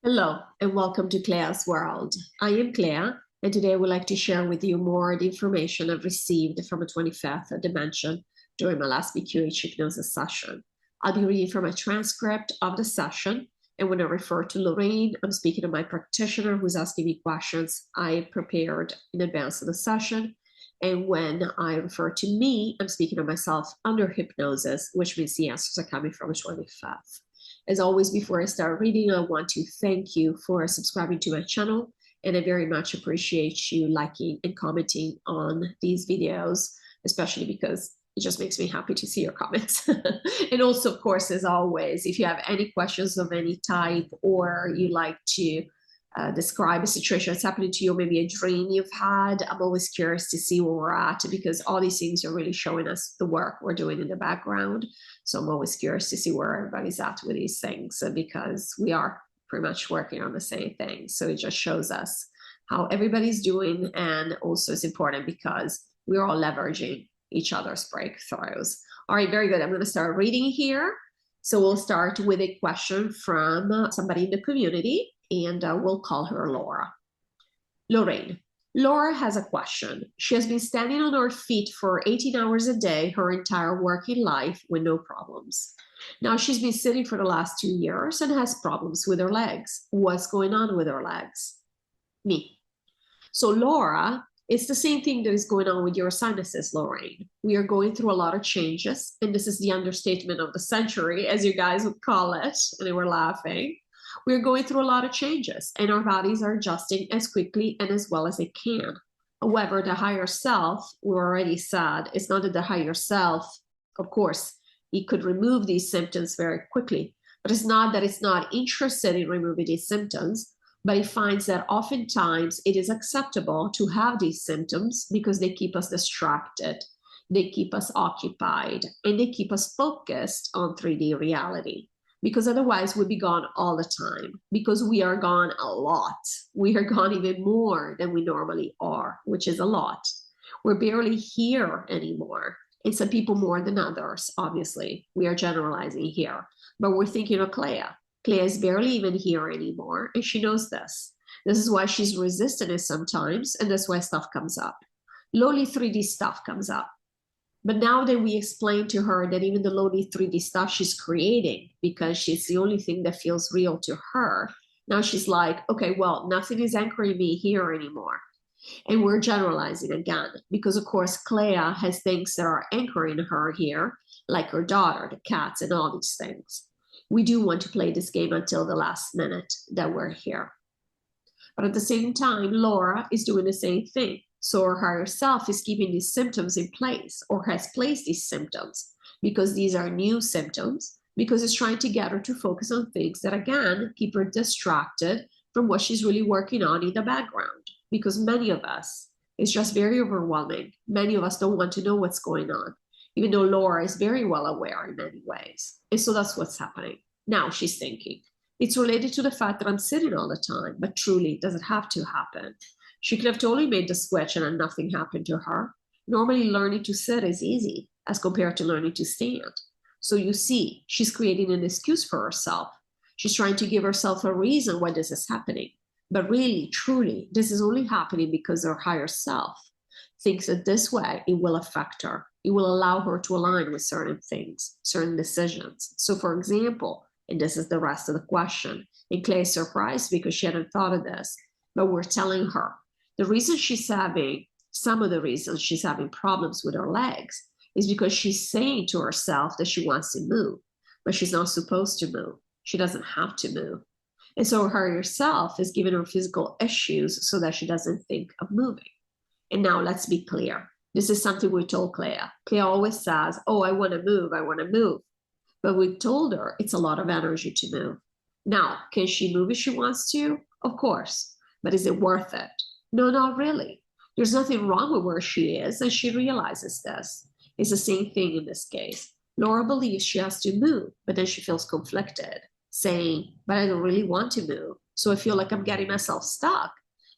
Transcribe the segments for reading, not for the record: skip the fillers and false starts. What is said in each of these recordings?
Hello and welcome to CLEA'S World. I am Clea, and today I would like to share with you more of the information I've received from a 25th dimension during my last BQH Hypnosis session. I'll be reading from a transcript of the session, and when I refer to Lorrayne, I'm speaking to my practitioner who's asking me questions I prepared in advance of the session. And when I refer to me, I'm speaking to myself under hypnosis, which means the answers are coming from a 25th. As always, before I start reading, I want to thank you for subscribing to my channel, and I very much appreciate you liking and commenting on these videos, especially because it just makes me happy to see your comments. And also, of course, as always, if you have any questions of any type, or you like to describe a situation that's happening to you, maybe a dream you've had, I'm always curious to see where we're at, because all these things are really showing us the work we're doing in the background. So I'm always curious to see where everybody's at with these things, because we are pretty much working on the same thing. So it just shows us how everybody's doing, and also it's important because we're all leveraging each other's breakthroughs. All right, very good. I'm going to start reading here. So we'll start with a question from somebody in the community, and we'll call her Laura. Lorrayne. Laura has a question. She has been standing on her feet for 18 hours a day her entire working life with no problems. Now she's been sitting for the last 2 years and has problems with her legs. What's going on with her legs? Me. So Laura, it's the same thing that is going on with your sinuses, Lorrayne. We are going through a lot of changes, and this is the understatement of the century, as you guys would call it, and they were laughing. We're going through a lot of changes, and our bodies are adjusting as quickly and as well as they can. However, the higher self, we already said, it's not that the higher self, of course, it could remove these symptoms very quickly, but it's not that it's not interested in removing these symptoms, but it finds that oftentimes it is acceptable to have these symptoms because they keep us distracted, they keep us occupied, and they keep us focused on 3D reality. Because otherwise we'd be gone all the time, because we are gone a lot. We are gone even more than we normally are, which is a lot. We're barely here anymore. And some people more than others, obviously. We are generalizing here. But we're thinking of Clea. Clea is barely even here anymore, and she knows this. This is why she's resistant it sometimes, and that's why stuff comes up. Lowly 3D stuff comes up. But now that we explain to her that even the lowly 3D stuff she's creating, because she's the only thing that feels real to her, now she's like, okay, well, nothing is anchoring me here anymore. And we're generalizing again, because of course, Clea has things that are anchoring her here, like her daughter, the cats, and all these things. We do want to play this game until the last minute that we're here. But at the same time, Laura is doing the same thing. So her higher self is keeping these symptoms in place, or has placed these symptoms, because these are new symptoms, because it's trying to get her to focus on things that, again, keep her distracted from what she's really working on in the background. Because many of us, it's just very overwhelming. Many of us don't want to know what's going on, even though Laura is very well aware in many ways. And so that's what's happening. Now she's thinking, it's related to the fact that I'm sitting all the time, but truly, does it have to happen? She could have totally made the switch and then nothing happened to her. Normally, learning to sit is easy as compared to learning to stand. So you see, she's creating an excuse for herself. She's trying to give herself a reason why this is happening. But really, truly, this is only happening because her higher self thinks that this way it will affect her. It will allow her to align with certain things, certain decisions. So for example, and this is the rest of the question, and Clay is surprised because she hadn't thought of this, but we're telling her, the reason she's having, some of the reasons she's having problems with her legs is because she's saying to herself that she wants to move, but she's not supposed to move. She doesn't have to move. And so her higher self is giving her physical issues so that she doesn't think of moving. And now let's be clear. This is something we told Clea. Clea always says, oh, I want to move, I want to move. But we told her it's a lot of energy to move. Now, can she move if she wants to? Of course. But is it worth it? No, not really. There's nothing wrong with where she is, and she realizes this. It's the same thing in this case. Laura believes she has to move, but then she feels conflicted, saying, but I don't really want to move. So I feel like I'm getting myself stuck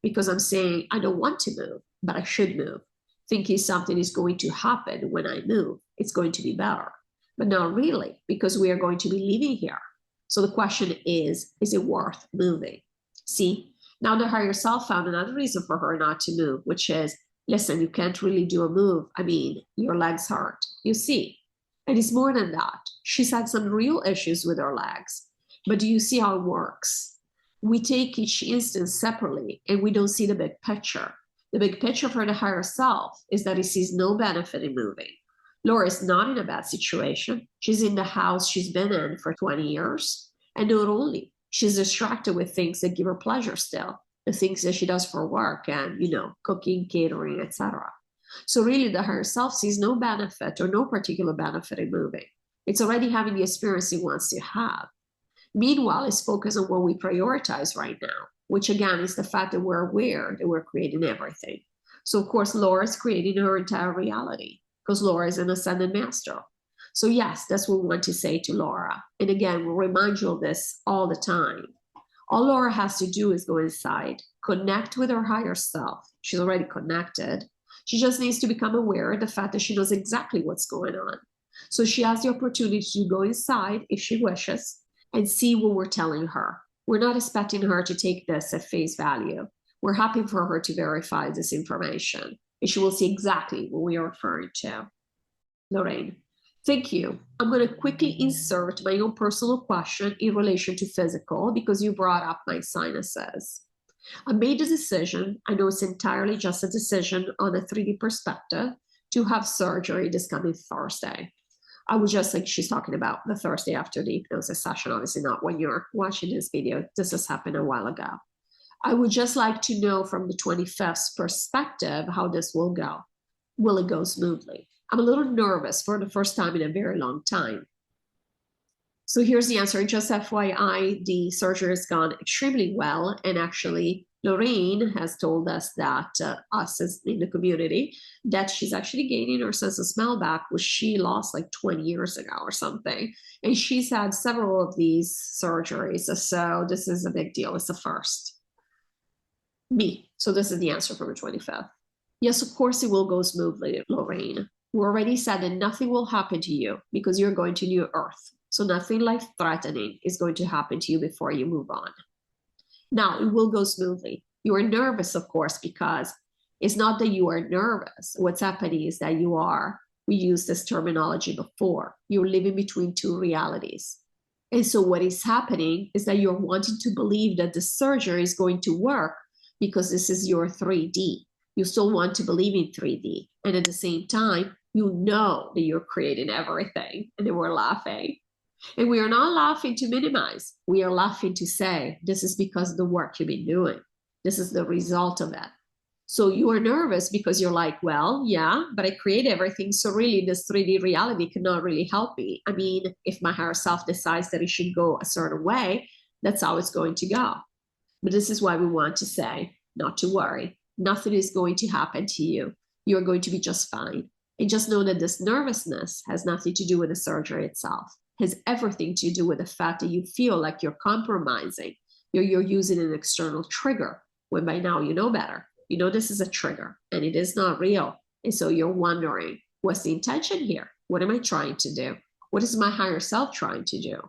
because I'm saying I don't want to move, but I should move, thinking something is going to happen when I move. It's going to be better. But not really, because we are going to be living here. So the question is it worth moving? See, now the higher self found another reason for her not to move, which is, listen, you can't really do a move. I mean, your legs hurt, you see. And it's more than that. She's had some real issues with her legs. But do you see how it works? We take each instance separately and we don't see the big picture. The big picture for the higher self is that he sees no benefit in moving. Laura is not in a bad situation. She's in the house she's been in for 20 years. And not only, she's distracted with things that give her pleasure still, the things that she does for work and, cooking, catering, etc. So really the higher self sees no benefit or no particular benefit in moving. It's already having the experience it wants to have. Meanwhile, it's focused on what we prioritize right now, which again is the fact that we're aware that we're creating everything. So of course, Laura is creating her entire reality because Laura is an ascended master. So yes, that's what we want to say to Laura. And again, we'll remind you of this all the time. All Laura has to do is go inside, connect with her higher self. She's already connected. She just needs to become aware of the fact that she knows exactly what's going on. So she has the opportunity to go inside if she wishes and see what we're telling her. We're not expecting her to take this at face value. We're happy for her to verify this information, and she will see exactly what we are referring to. Lorrayne, thank you. I'm going to quickly insert my own personal question in relation to physical because you brought up my sinuses. I made a decision, I know it's entirely just a decision on a 3D perspective, to have surgery this coming Thursday. I would just like, she's talking about the Thursday after the hypnosis session, obviously not when you're watching this video. This has happened a while ago. I would just like to know from the 25th perspective how this will go. Will it go smoothly? I'm a little nervous for the first time in a very long time. So here's the answer. Just FYI, the surgery has gone extremely well. And actually, Lorrayne has told us that, us as in the community, that she's actually gaining her sense of smell back, which she lost like 20 years ago or something. And she's had several of these surgeries. So this is a big deal. It's the first. Me. So this is the answer from the 25th. Yes, of course it will go smoothly, Lorrayne. We already said that nothing will happen to you because you're going to New Earth. So nothing life-threatening is going to happen to you before you move on. Now, it will go smoothly. You are nervous, of course, because it's not that you are nervous. What's happening is that we used this terminology before, you're living between two realities. And so what is happening is that you're wanting to believe that the surgery is going to work because this is your 3D. You still want to believe in 3D. And at the same time, you know that you're creating everything. And then we're laughing. And we are not laughing to minimize. We are laughing to say, this is because of the work you've been doing. This is the result of it. So you are nervous because you're like, well, yeah, but I create everything. So really this 3D reality cannot really help me. I mean, if my higher self decides that it should go a certain way, that's how it's going to go. But this is why we want to say, not to worry. Nothing is going to happen to you. You're going to be just fine. And just know that this nervousness has nothing to do with the surgery itself. It has everything to do with the fact that you feel like you're compromising. You're using an external trigger when by now you know better. You know this is a trigger and it is not real. And so you're wondering, what's the intention here? What am I trying to do? What is my higher self trying to do?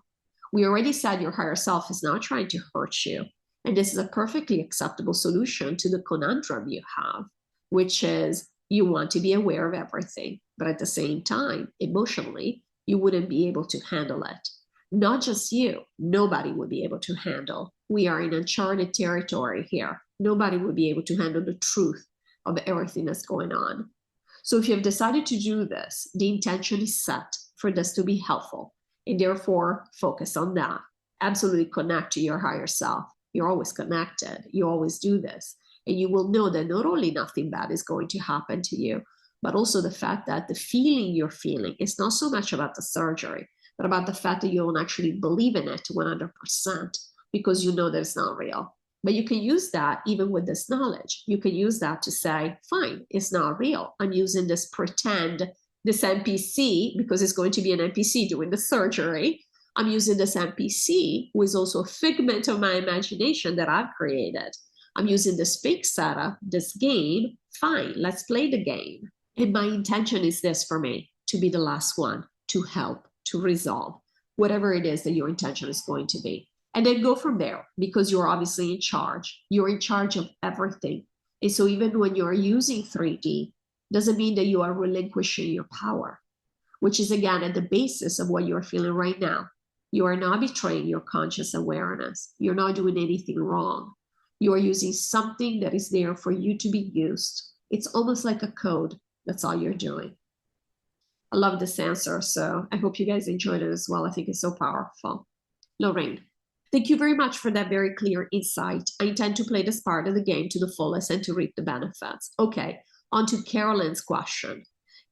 We already said your higher self is not trying to hurt you. And this is a perfectly acceptable solution to the conundrum you have, which is you want to be aware of everything, but at the same time, emotionally, you wouldn't be able to handle it. Not just you, nobody would be able to handle. We are in uncharted territory here. Nobody would be able to handle the truth of everything that's going on. So if you have decided to do this, the intention is set for this to be helpful, and therefore focus on that. Absolutely connect to your higher self. You're always connected. You always do this. And you will know that not only nothing bad is going to happen to you, but also the fact that the feeling you're feeling is not so much about the surgery, but about the fact that you don't actually believe in it 100% because you know that it's not real. But you can use that even with this knowledge. You can use that to say, fine, it's not real. I'm using this pretend, this NPC, because it's going to be an NPC doing the surgery. I'm using this NPC, who is also a figment of my imagination that I've created. I'm using this fake setup, this game. Fine, let's play the game. And my intention is this for me, to be the last one, to help, to resolve. whatever it is that your intention is going to be. And then go from there, because you're obviously in charge. You're in charge of everything. And so even when you're using 3D, doesn't mean that you are relinquishing your power, which is again at the basis of what you're feeling right now. You are not betraying your conscious awareness. You're not doing anything wrong. You are using something that is there for you to be used. It's almost like a code. That's all you're doing. I love this answer, so I hope you guys enjoyed it as well. I think it's so powerful. Lorrayne, thank you very much for that very clear insight. I intend to play this part of the game to the fullest and to reap the benefits. Okay, on to Carolyn's question.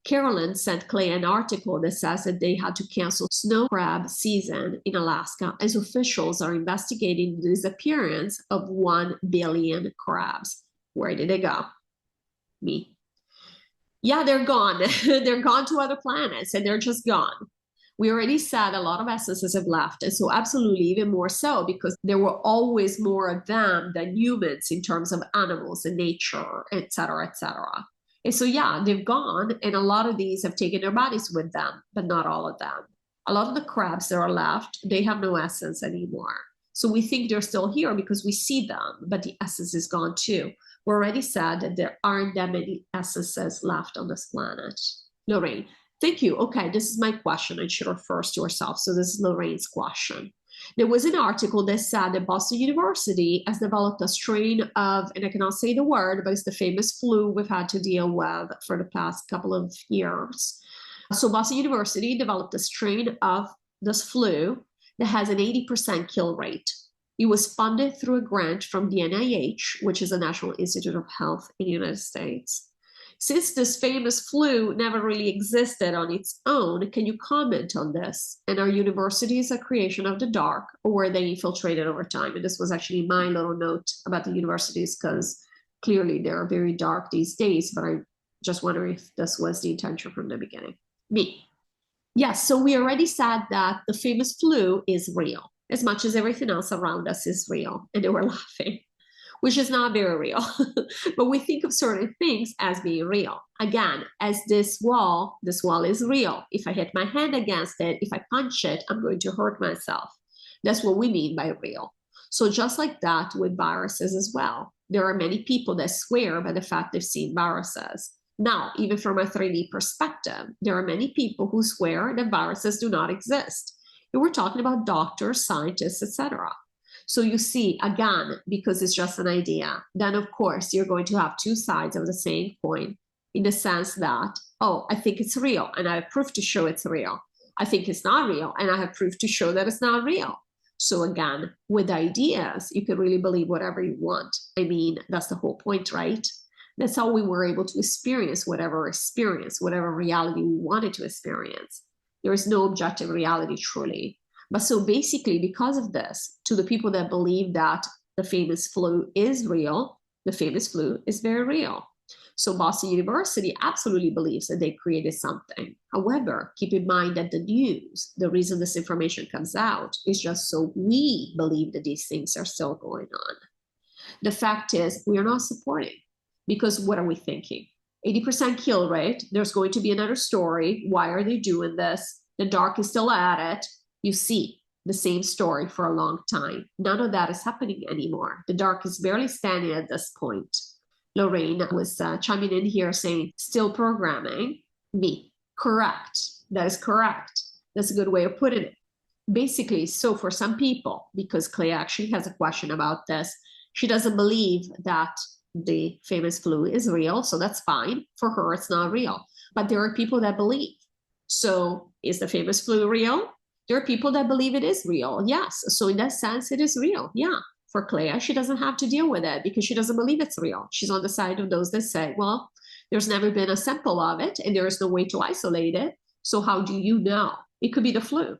Carolyn sent Clay an article that says that they had to cancel snow crab season in Alaska as officials are investigating the disappearance of 1 billion crabs. Where did they go? Me. Yeah, they're gone. They're gone to other planets and they're just gone. We already said a lot of essences have left, and so absolutely even more so, because there were always more of them than humans in terms of animals and nature, etc., etc. And so, yeah, they've gone, and a lot of these have taken their bodies with them, but not all of them. A lot of the crabs that are left, they have no essence anymore. So we think they're still here because we see them, but the essence is gone too. We already said that there aren't that many essences left on this planet. Lorrayne, thank you. Okay, this is my question, and she refers to herself. So this is Lorrayne's question. There was an article that said that Boston University has developed a strain of, and I cannot say the word, but it's the famous flu we've had to deal with for the past couple of years. So Boston University developed a strain of this flu that has an 80% kill rate. It was funded through a grant from the NIH, which is the National Institute of Health in the United States. Since this famous flu never really existed on its own, can you comment on this? And are universities a creation of the dark, or were they infiltrated over time? And this was actually my little note about the universities, because clearly they are very dark these days, but I just wonder if this was the intention from the beginning. Me. Yes, so we already said that the famous flu is real, as much as everything else around us is real. And they were laughing, which is not very real. But we think of certain things as being real. Again, as this wall is real. If I hit my hand against it, if I punch it, I'm going to hurt myself. That's what we mean by real. So just like that with viruses as well. There are many people that swear by the fact they've seen viruses. Now, even from a 3D perspective, there are many people who swear that viruses do not exist. And we're talking about doctors, scientists, etc. So you see, again, because it's just an idea, then of course you're going to have two sides of the same coin, in the sense that, oh, I think it's real and I have proof to show it's real. I think it's not real and I have proof to show that it's not real. So again, with ideas, you can really believe whatever you want. I mean, that's the whole point, right? That's how we were able to experience whatever reality we wanted to experience. There is no objective reality truly. But so basically, because of this, to the people that believe that the famous flu is real, the famous flu is very real. So Boston University absolutely believes that they created something. However, keep in mind that the news, the reason this information comes out is just so we believe that these things are still going on. The fact is, we are not supporting, because what are we thinking? 80% kill rate, there's going to be another story. Why are they doing this? The dark is still at it. You see the same story for a long time. None of that is happening anymore. The dark is barely standing at this point. Lorrayne was chiming in here saying, still programming. Me. Correct. That is correct. That's a good way of putting it. Basically, so for some people, because Clay actually has a question about this, she doesn't believe that the famous flu is real, so that's fine. For her, it's not real. But there are people that believe. So is the famous flu real? There are people that believe it is real. Yes. So in that sense, it is real. Yeah. For Clea, she doesn't have to deal with it because she doesn't believe it's real. She's on the side of those that say, well, there's never been a sample of it and there is no way to isolate it. So how do you know? It could be the flu.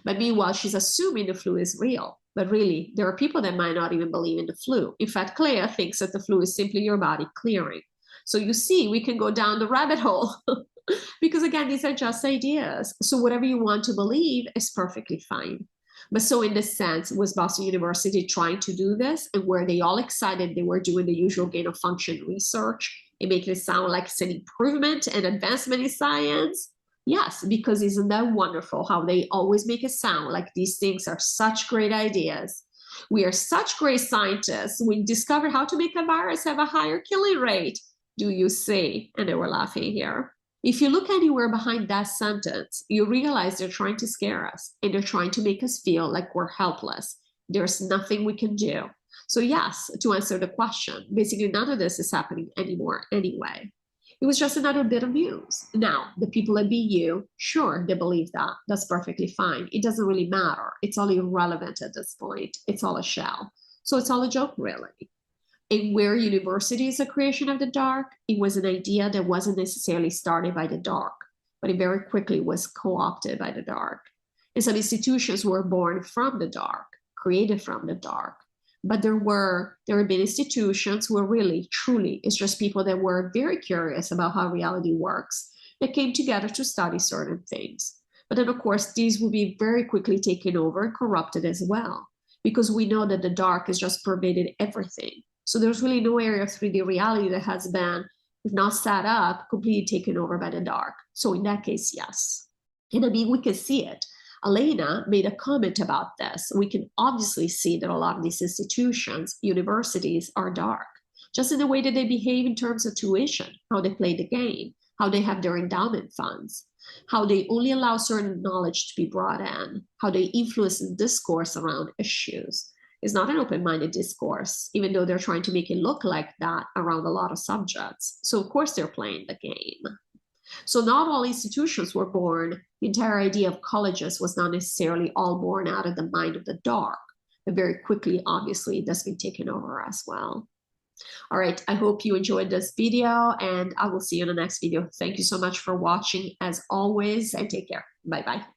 But meanwhile, she's assuming the flu is real. But really, there are people that might not even believe in the flu. In fact, Clea thinks that the flu is simply your body clearing. So you see, we can go down the rabbit hole. Because again, these are just ideas. So whatever you want to believe is perfectly fine. But so in this sense, was Boston University trying to do this? And were they all excited they were doing the usual gain of function research and making it sound like it's an improvement and advancement in science? Yes, because isn't that wonderful how they always make it sound like these things are such great ideas? We are such great scientists. We discovered how to make a virus have a higher killing rate. Do you see? And they were laughing here. If you look anywhere behind that sentence, you realize they're trying to scare us and they're trying to make us feel like we're helpless. There's nothing we can do. So yes, to answer the question, basically none of this is happening anymore anyway. It was just another bit of news. Now, the people at BU, sure, they believe that. That's perfectly fine. It doesn't really matter. It's all irrelevant at this point. It's all a shell. So it's all a joke, really. And where university is a creation of the dark, it was an idea that wasn't necessarily started by the dark, but it very quickly was co-opted by the dark. And some institutions were born from the dark, created from the dark. But there have been institutions where really, truly, it's just people that were very curious about how reality works that came together to study certain things. But then, of course, these will be very quickly taken over and corrupted as well, because we know that the dark has just pervaded everything. So there's really no area of 3D reality that has been, if not set up, completely taken over by the dark. So in that case, yes. And I mean, we can see it. Elena made a comment about this. We can obviously see that a lot of these institutions, universities, are dark, just in the way that they behave in terms of tuition, how they play the game, how they have their endowment funds, how they only allow certain knowledge to be brought in, how they influence the discourse around issues. It's not an open-minded discourse, even though they're trying to make it look like that around a lot of subjects. So of course they're playing the game. So not all institutions were born. The entire idea of colleges was not necessarily all born out of the mind of the dark. But very quickly, obviously, that's been taken over as well. All right, I hope you enjoyed this video and I will see you in the next video. Thank you so much for watching as always and take care. Bye-bye.